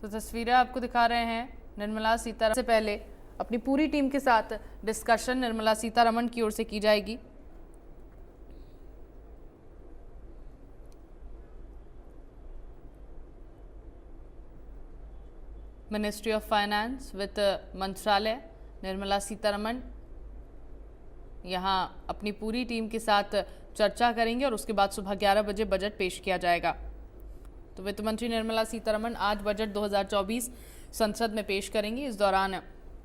तो तस्वीरें आपको दिखा रहे हैं निर्मला सीतारमण से पहले अपनी पूरी टीम के साथ डिस्कशन निर्मला सीतारमण की ओर से की जाएगी। मिनिस्ट्री ऑफ फाइनेंस, वित्त मंत्रालय, निर्मला सीतारमण यहां अपनी पूरी टीम के साथ चर्चा करेंगे और उसके बाद सुबह 11 बजे बजट पेश किया जाएगा। तो वित्त मंत्री निर्मला सीतारमण आज बजट 2024 संसद में पेश करेंगी। इस दौरान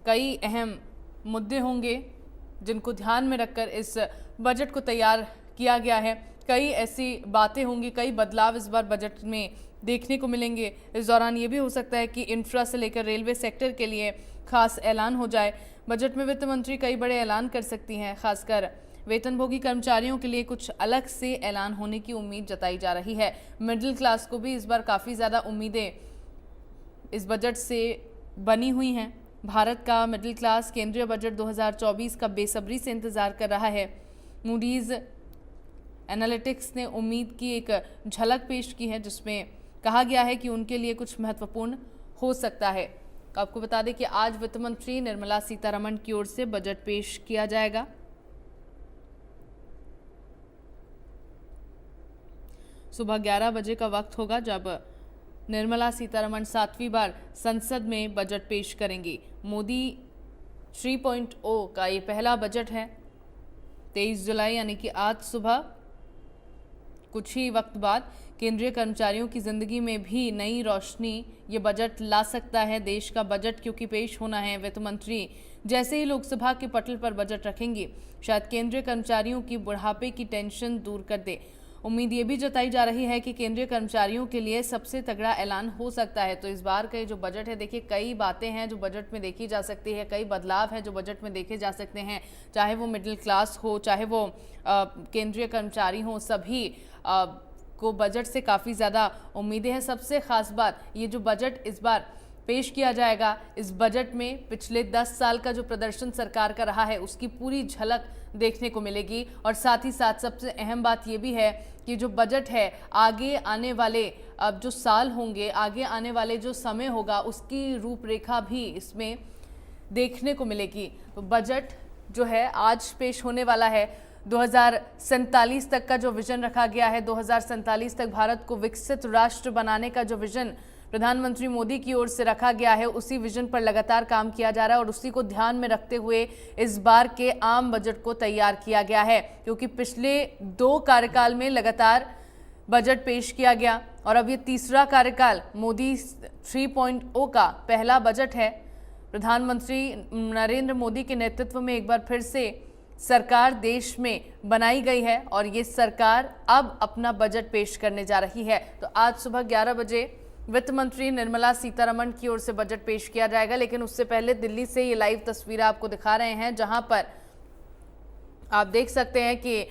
कई अहम मुद्दे होंगे जिनको ध्यान में रखकर इस बजट को तैयार किया गया है। कई ऐसी बातें होंगी, कई बदलाव इस बार बजट में देखने को मिलेंगे। इस दौरान ये भी हो सकता है कि इंफ्रा से लेकर रेलवे सेक्टर के लिए खास ऐलान हो जाए। बजट में वित्त मंत्री कई बड़े ऐलान कर सकती हैं, खासकर वेतनभोगी कर्मचारियों के लिए कुछ अलग से ऐलान होने की उम्मीद जताई जा रही है। मिडिल क्लास को भी इस बार काफ़ी ज़्यादा उम्मीदें इस बजट से बनी हुई हैं। भारत का मिडिल क्लास केंद्रीय बजट 2024 का बेसब्री से इंतज़ार कर रहा है। मूडीज़ एनालिटिक्स ने उम्मीद की एक झलक पेश की है जिसमें कहा गया है कि उनके लिए कुछ महत्वपूर्ण हो सकता है। आपको बता दें कि आज वित्त मंत्री निर्मला सीतारमण की ओर से बजट पेश किया जाएगा। सुबह 11 बजे का वक्त होगा जब निर्मला सीतारमण 7वीं बार संसद में बजट पेश करेंगी। मोदी 3.0 का ये पहला बजट है। 23 जुलाई यानी कि आज सुबह कुछ ही वक्त बाद केंद्रीय कर्मचारियों की जिंदगी में भी नई रोशनी ये बजट ला सकता है। देश का बजट क्योंकि पेश होना है, वित्त मंत्री जैसे ही लोकसभा के पटल पर बजट रखेंगी शायद केंद्रीय कर्मचारियों की बुढ़ापे की टेंशन दूर कर दे। उम्मीद ये भी जताई जा रही है कि केंद्रीय कर्मचारियों के लिए सबसे तगड़ा ऐलान हो सकता है। तो इस बार का जो बजट है, देखिए कई बातें हैं जो बजट में देखी जा सकती है, कई बदलाव हैं जो बजट में देखे जा सकते हैं। चाहे वो मिडिल क्लास हो, चाहे वो केंद्रीय कर्मचारी हो, सभी को बजट से काफ़ी ज़्यादा उम्मीदें हैं। सबसे खास बात, ये जो बजट इस बार पेश किया जाएगा, इस बजट में पिछले 10 साल का जो प्रदर्शन सरकार का रहा है उसकी पूरी झलक देखने को मिलेगी। और साथ ही साथ सबसे अहम बात ये भी है कि जो बजट है आगे आने वाले अब जो साल होंगे, आगे आने वाले जो समय होगा उसकी रूपरेखा भी इसमें देखने को मिलेगी। तो बजट जो है आज पेश होने वाला है। 2047 तक का जो विजन रखा गया है, 2047 तक भारत को विकसित राष्ट्र बनाने का जो विजन प्रधानमंत्री मोदी की ओर से रखा गया है, उसी विजन पर लगातार काम किया जा रहा है और उसी को ध्यान में रखते हुए इस बार के आम बजट को तैयार किया गया है। क्योंकि पिछले 2 कार्यकाल में लगातार बजट पेश किया गया और अब ये तीसरा कार्यकाल मोदी 3.0 का पहला बजट है। प्रधानमंत्री नरेंद्र मोदी के नेतृत्व में एक बार फिर से सरकार देश में बनाई गई है और ये सरकार अब अपना बजट पेश करने जा रही है। तो आज सुबह 11 बजे वित्त मंत्री निर्मला सीतारमण की ओर से बजट पेश किया जाएगा। लेकिन उससे पहले दिल्ली से ये लाइव तस्वीरें आपको दिखा रहे हैं जहां पर आप देख सकते हैं कि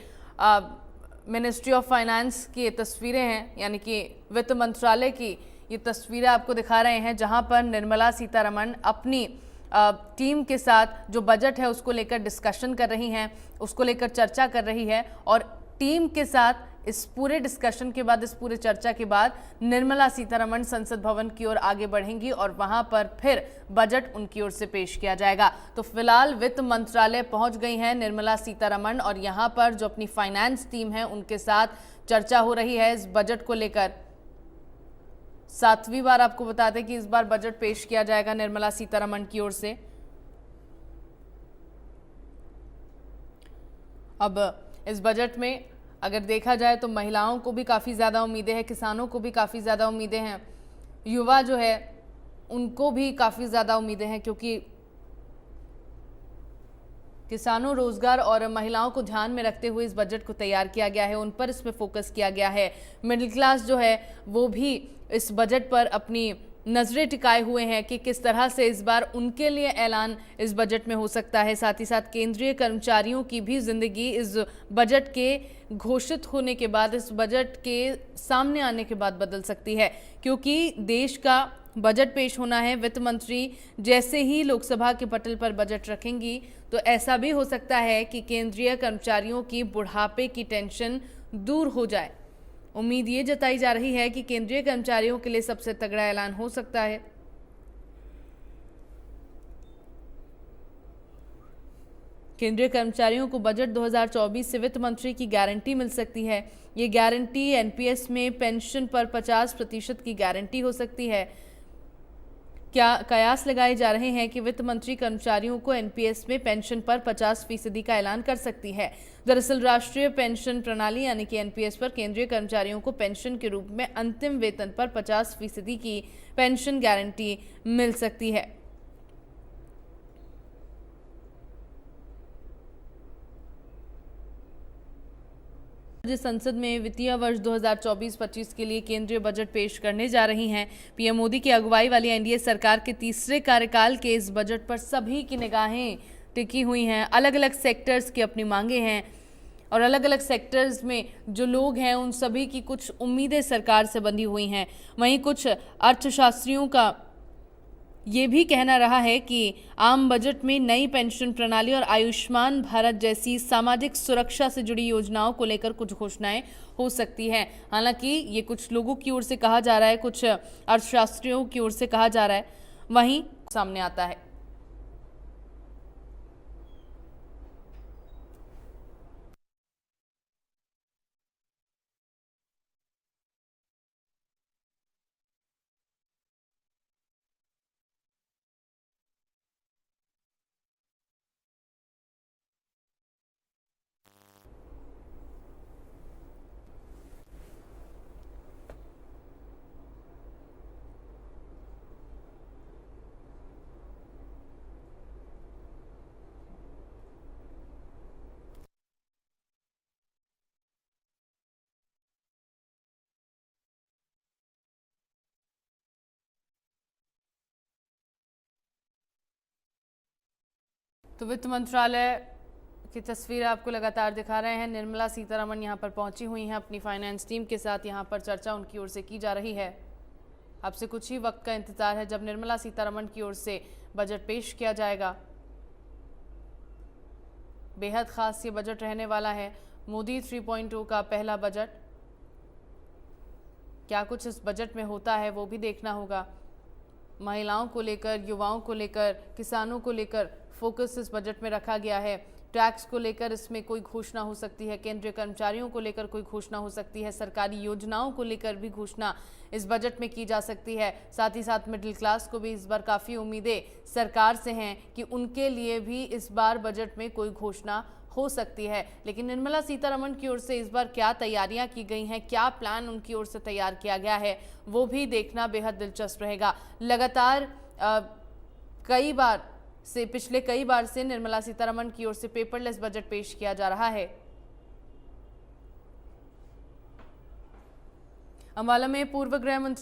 मिनिस्ट्री ऑफ फाइनेंस की ये तस्वीरें हैं, यानी कि वित्त मंत्रालय की ये तस्वीरें आपको दिखा रहे हैं जहां पर निर्मला सीतारमण अपनी टीम के साथ जो बजट है उसको लेकर डिस्कशन कर रही हैं, उसको लेकर चर्चा कर रही है। और टीम के साथ इस पूरे डिस्कशन के बाद, इस पूरे चर्चा के बाद निर्मला सीतारमण संसद भवन की ओर आगे बढ़ेंगी और वहां पर फिर बजट उनकी ओर से पेश किया जाएगा। तो फिलहाल वित्त मंत्रालय पहुंच गई हैं निर्मला सीतारमण और यहां पर जो अपनी फाइनेंस टीम है उनके साथ चर्चा हो रही है इस बजट को लेकर। 7वीं बार आपको बता दें कि इस बार बजट पेश किया जाएगा निर्मला सीतारमण की ओर से। अब इस बजट में अगर देखा जाए तो महिलाओं को भी काफ़ी ज़्यादा उम्मीदें हैं, किसानों को भी काफ़ी ज़्यादा उम्मीदें हैं, युवा जो है उनको भी काफ़ी ज़्यादा उम्मीदें हैं क्योंकि किसानों, रोजगार और महिलाओं को ध्यान में रखते हुए इस बजट को तैयार किया गया है, उन पर इसमें फोकस किया गया है। मिडिल क्लास जो है वो भी इस बजट पर अपनी नज़रें टिकाए हुए हैं कि किस तरह से इस बार उनके लिए ऐलान इस बजट में हो सकता है। साथ ही साथ केंद्रीय कर्मचारियों की भी जिंदगी इस बजट के घोषित होने के बाद, इस बजट के सामने आने के बाद बदल सकती है क्योंकि देश का बजट पेश होना है। वित्त मंत्री जैसे ही लोकसभा के पटल पर बजट रखेंगी तो ऐसा भी हो सकता है कि केंद्रीय कर्मचारियों की बुढ़ापे की टेंशन दूर हो जाए। उम्मीद ये जताई जा रही है कि केंद्रीय कर्मचारियों के लिए सबसे तगड़ा ऐलान हो सकता है। केंद्रीय कर्मचारियों को बजट 2024 से वित्त मंत्री की गारंटी मिल सकती है। ये गारंटी एनपीएस में पेंशन पर 50% की गारंटी हो सकती है। क्या कयास लगाए जा रहे हैं कि वित्त मंत्री कर्मचारियों को एनपीएस में पेंशन पर 50% का ऐलान कर सकती है। दरअसल राष्ट्रीय पेंशन प्रणाली यानी कि एनपीएस पर केंद्रीय कर्मचारियों को पेंशन के रूप में अंतिम वेतन पर 50% की पेंशन गारंटी मिल सकती है। राज्य संसद में वित्तीय वर्ष 2024-25 के लिए केंद्रीय बजट पेश करने जा रही हैं। पीएम मोदी की अगुवाई वाली एनडीए सरकार के तीसरे कार्यकाल के इस बजट पर सभी की निगाहें टिकी हुई हैं। अलग अलग सेक्टर्स की अपनी मांगे हैं और अलग अलग सेक्टर्स में जो लोग हैं उन सभी की कुछ उम्मीदें सरकार से बंधी हुई हैं। वहीं कुछ अर्थशास्त्रियों का ये भी कहना रहा है कि आम बजट में नई पेंशन प्रणाली और आयुष्मान भारत जैसी सामाजिक सुरक्षा से जुड़ी योजनाओं को लेकर कुछ घोषणाएं हो सकती हैं। हालांकि ये कुछ लोगों की ओर से कहा जा रहा है, कुछ अर्थशास्त्रियों की ओर से कहा जा रहा है, वहीं सामने आता है। तो वित्त मंत्रालय की तस्वीर आपको लगातार दिखा रहे हैं। निर्मला सीतारमण यहाँ पर पहुंची हुई हैं अपनी फाइनेंस टीम के साथ। यहाँ पर चर्चा उनकी ओर से की जा रही है। अब से कुछ ही वक्त का इंतजार है जब निर्मला सीतारमण की ओर से बजट पेश किया जाएगा। बेहद खास ये बजट रहने वाला है। मोदी 3.0 का पहला बजट। क्या कुछ इस बजट में होता है वो भी देखना होगा। महिलाओं को लेकर, युवाओं को लेकर, किसानों को लेकर फोकस इस बजट में रखा गया है। टैक्स को लेकर इसमें कोई घोषणा हो सकती है, केंद्रीय कर्मचारियों को लेकर कोई घोषणा हो सकती है, सरकारी योजनाओं को लेकर भी घोषणा इस बजट में की जा सकती है। साथ ही साथ मिडिल क्लास को भी इस बार काफ़ी उम्मीदें सरकार से हैं कि उनके लिए भी इस बार बजट में कोई घोषणा हो सकती है। लेकिन निर्मला सीतारमण की ओर से इस बार क्या तैयारियां की गई हैं, क्या प्लान उनकी ओर से तैयार किया गया है, वो भी देखना बेहद दिलचस्प रहेगा। लगातार पिछले कई बार से निर्मला सीतारमण की ओर से पेपरलेस बजट पेश किया जा रहा है। अंबाला में पूर्व गृह मंत्री